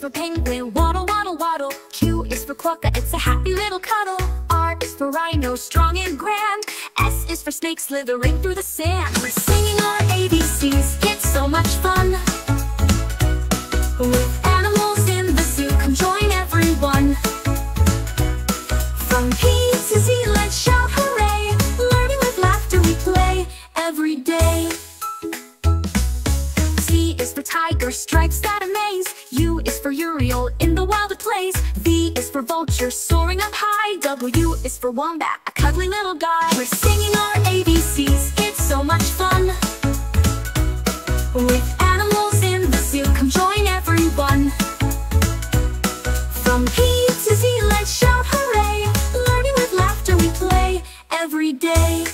for penguin, waddle, waddle, waddle. Q is for Quokka, it's a happy little cuddle. R is for Rhino, strong and grand. S is for snake, slithering through the sand. We're singing our ABCs, it's so much fun. With animals in the zoo, come join everyone. From P to Z, let's shout hooray. Learning with laughter we play every day. T is for tiger, stripes that amaze. U is for Urial, in the wild it plays. V is for vulture, soaring up high. W is for wombat, a cuddly little guy. We're singing our ABCs, it's so much fun. With animals in the zoo, come join everyone. From P to Z, let's shout hooray. Learning with laughter we play every day.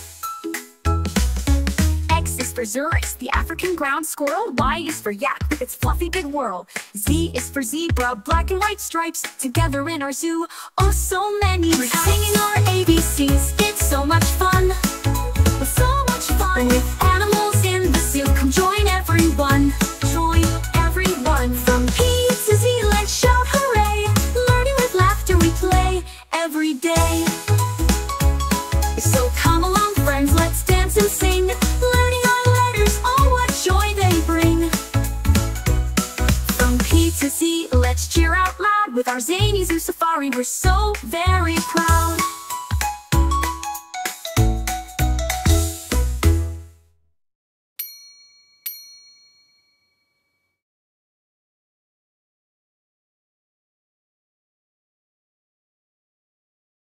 X is for Xerus, the African ground squirrel. Y is for yak with its fluffy big whirl. Z is for zebra, black and white stripes, together in our zoo. Oh, so many. We're singing our ABCs, it's so much fun. So much fun. With animals in the zoo, come join everyone. Join everyone. From P to Z, let's shout hooray. Learning with laughter we play every day. So come along friends, let's dance and sing. Learning our letters, oh what joy they bring. From P to Z, let's cheer out loud. With our zany zoo safari, we're so very proud.